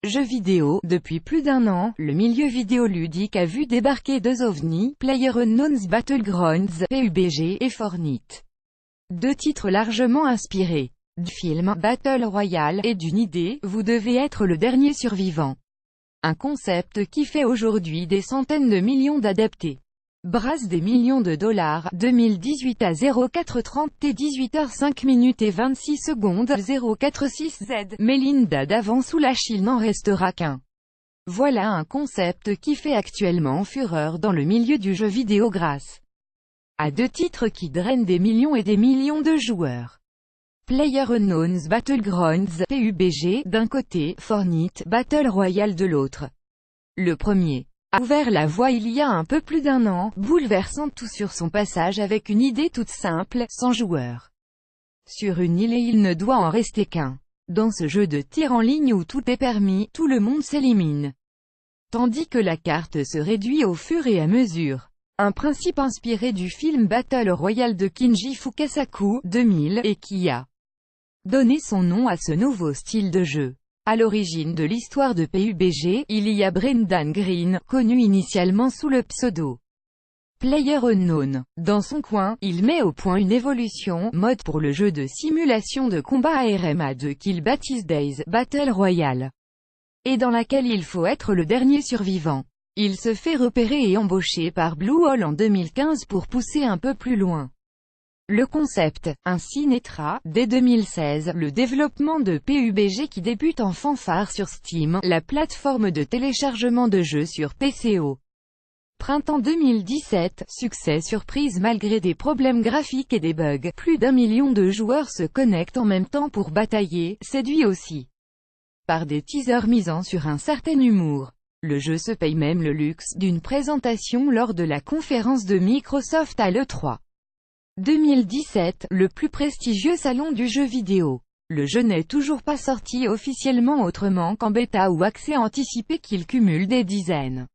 Jeux vidéo. Depuis plus d'un an, le milieu vidéoludique a vu débarquer deux ovnis, PlayerUnknown's Battlegrounds, PUBG, et Fortnite. Deux titres largement inspirés du film Battle Royale et d'une idée, vous devez être le dernier survivant. Un concept qui fait aujourd'hui des centaines de millions d'adeptes. Brasse des millions de dollars. 2018 à 0430 t 18h05 et 26 secondes. 046Z. Melinda d'avance ou l'Achille n'en restera qu'un. Voilà un concept qui fait actuellement fureur dans le milieu du jeu vidéo grâce à deux titres qui drainent des millions et des millions de joueurs. PlayerUnknown's Battlegrounds, PUBG, d'un côté, Fortnite, Battle Royale de l'autre. Le premier a ouvert la voie il y a un peu plus d'un an, bouleversant tout sur son passage avec une idée toute simple, 100 joueurs sur une île et il ne doit en rester qu'un. Dans ce jeu de tir en ligne où tout est permis, tout le monde s'élimine. Tandis que la carte se réduit au fur et à mesure. Un principe inspiré du film Battle Royale de Kinji Fukasaku, 2000, et qui a donné son nom à ce nouveau style de jeu. À l'origine de l'histoire de PUBG, il y a Brendan Green, connu initialement sous le pseudo PlayerUnknown. Dans son coin, il met au point une évolution, mode pour le jeu de simulation de combat ARMA2 qu'il baptise Days, Battle Royale, et dans laquelle il faut être le dernier survivant. Il se fait repérer et embaucher par Bluehole en 2015 pour pousser un peu plus loin le concept. Ainsi naîtra, dès 2016, le développement de PUBG qui débute en fanfare sur Steam, la plateforme de téléchargement de jeux sur PC au printemps 2017, succès surprise malgré des problèmes graphiques et des bugs. Plus d'1 million de joueurs se connectent en même temps pour batailler, séduits aussi par des teasers misant sur un certain humour. Le jeu se paye même le luxe d'une présentation lors de la conférence de Microsoft à l'E3 2017, le plus prestigieux salon du jeu vidéo. Le jeu n'est toujours pas sorti officiellement autrement qu'en bêta ou accès anticipé qu'il cumule des dizaines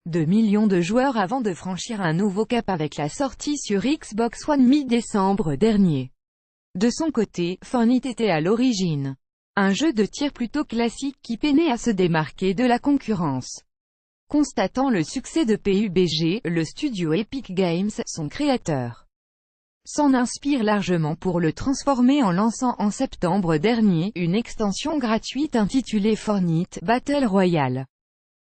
de millions de joueurs avant de franchir un nouveau cap avec la sortie sur Xbox One mi-décembre dernier. De son côté, Fortnite était à l'origine un jeu de tir plutôt classique qui peinait à se démarquer de la concurrence. Constatant le succès de PUBG, le studio Epic Games, son créateur, s'en inspire largement pour le transformer en lançant en septembre dernier, une extension gratuite intitulée Fortnite Battle Royale.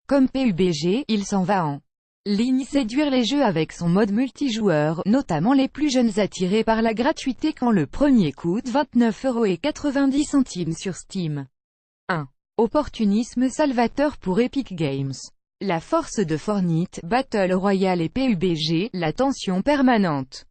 Comme PUBG, il s'en va en ligne séduire les jeux avec son mode multijoueur, notamment les plus jeunes attirés par la gratuité quand le premier coûte 29,90 € sur Steam. 1. Opportunisme salvateur pour Epic Games. La force de Fortnite, Battle Royale et PUBG, la tension permanente.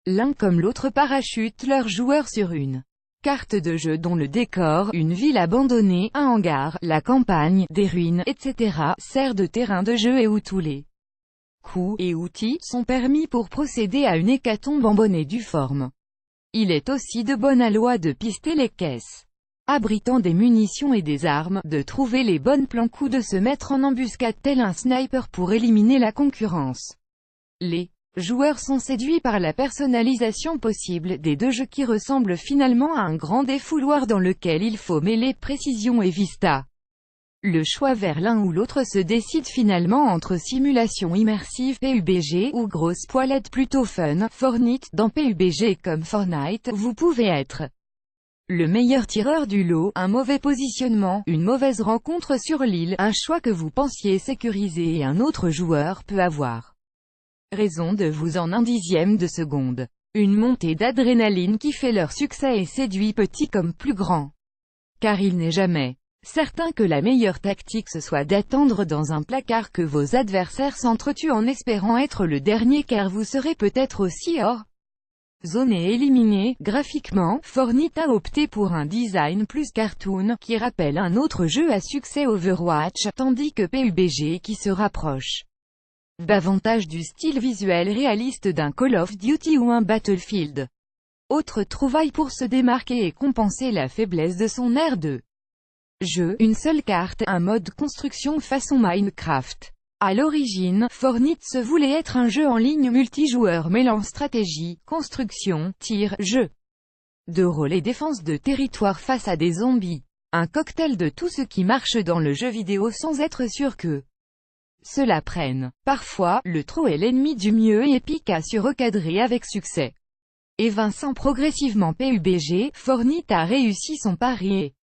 L'un comme l'autre parachute leurs joueurs sur une carte de jeu dont le décor, une ville abandonnée, un hangar, la campagne, des ruines, etc., sert de terrain de jeu et où tous les coups et outils sont permis pour procéder à une hécatombe en bonne et due forme. Il est aussi de bonne loi de pister les caisses abritant des munitions et des armes, de trouver les bonnes plans coups, de se mettre en embuscade tel un sniper pour éliminer la concurrence. Les joueurs sont séduits par la personnalisation possible des deux jeux qui ressemblent finalement à un grand défouloir dans lequel il faut mêler précision et vista. Le choix vers l'un ou l'autre se décide finalement entre simulation immersive PUBG ou grosse poilette plutôt fun, Fortnite. Dans PUBG comme Fortnite, vous pouvez être le meilleur tireur du lot, un mauvais positionnement, une mauvaise rencontre sur l'île, un choix que vous pensiez sécurisé et un autre joueur peut avoir raison de vous en 1/10 de seconde. Une montée d'adrénaline qui fait leur succès et séduit petit comme plus grand. Car il n'est jamais certain que la meilleure tactique ce soit d'attendre dans un placard que vos adversaires s'entretuent en espérant être le dernier car vous serez peut-être aussi hors zone et éliminé. Graphiquement, Fortnite a opté pour un design plus cartoon, qui rappelle un autre jeu à succès Overwatch, tandis que PUBG qui se rapproche davantage du style visuel réaliste d'un Call of Duty ou un Battlefield. Autre trouvaille pour se démarquer et compenser la faiblesse de son aire de jeu, une seule carte, un mode construction façon Minecraft. À l'origine, Fortnite se voulait être un jeu en ligne multijoueur mêlant stratégie, construction, tir, jeu de rôle et défense de territoire face à des zombies. Un cocktail de tout ce qui marche dans le jeu vidéo sans être sûr que cela prenne. Parfois, le trop est l'ennemi du mieux et Epic a su recadrer avec succès. Évinçant progressivement PUBG, Fortnite a réussi son pari et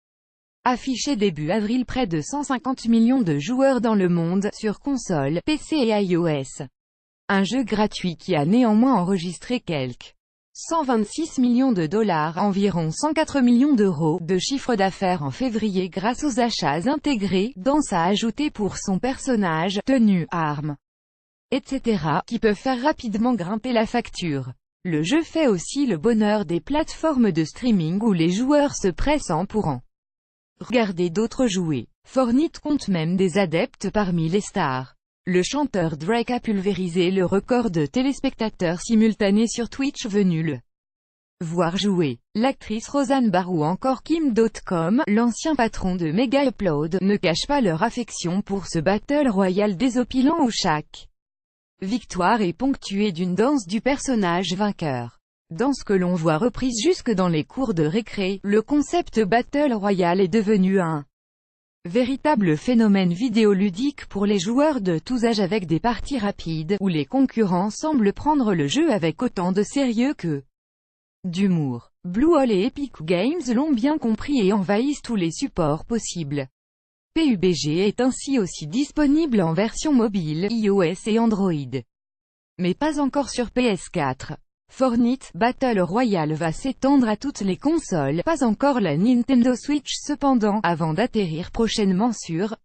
affiché début avril près de 150 millions de joueurs dans le monde, sur console, PC et iOS. Un jeu gratuit qui a néanmoins enregistré quelques 126 millions de dollars, environ 104 millions d'euros, de chiffre d'affaires en février grâce aux achats intégrés, danse à ajouter pour son personnage, tenues, armes, etc., qui peuvent faire rapidement grimper la facture. Le jeu fait aussi le bonheur des plateformes de streaming où les joueurs se pressent pour en regarder d'autres jouer. Fortnite compte même des adeptes parmi les stars. Le chanteur Drake a pulvérisé le record de téléspectateurs simultanés sur Twitch venus le voir jouer. L'actrice Roseanne Barr ou encore Kim.com, l'ancien patron de Mega Upload, ne cachent pas leur affection pour ce battle royal désopilant où chaque victoire est ponctuée d'une danse du personnage vainqueur. Danse que l'on voit reprise jusque dans les cours de récré, le concept battle royal est devenu un véritable phénomène vidéoludique pour les joueurs de tous âges avec des parties rapides, où les concurrents semblent prendre le jeu avec autant de sérieux que d'humour. Bluehole et Epic Games l'ont bien compris et envahissent tous les supports possibles. PUBG est ainsi aussi disponible en version mobile, iOS et Android. Mais pas encore sur PS4. Fortnite Battle Royale va s'étendre à toutes les consoles, pas encore la Nintendo Switch cependant, avant d'atterrir prochainement sur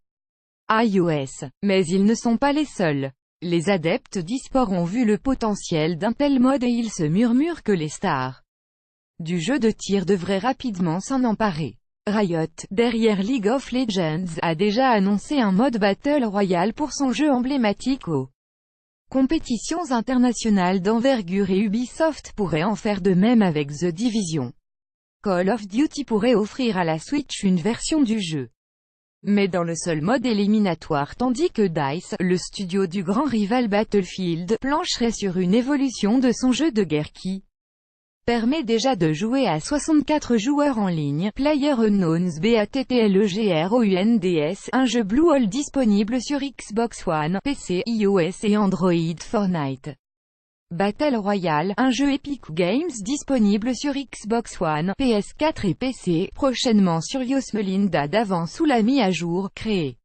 iOS. Mais ils ne sont pas les seuls. Les adeptes d'e-sport ont vu le potentiel d'un tel mode et ils se murmurent que les stars du jeu de tir devraient rapidement s'en emparer. Riot, derrière League of Legends, a déjà annoncé un mode Battle Royale pour son jeu emblématique aux compétitions internationales d'envergure et Ubisoft pourrait en faire de même avec The Division. Call of Duty pourrait offrir à la Switch une version du jeu, mais dans le seul mode éliminatoire, tandis que DICE, le studio du grand rival Battlefield, plancherait sur une évolution de son jeu de guerre qui permet déjà de jouer à 64 joueurs en ligne. PlayerUnknown's Battlegrounds, un jeu Bluehole disponible sur Xbox One, PC, iOS et Android. Fortnite Battle Royale, un jeu Epic Games disponible sur Xbox One, PS4 et PC, prochainement sur iOS. Melinda d'avant sous la mise à jour, créée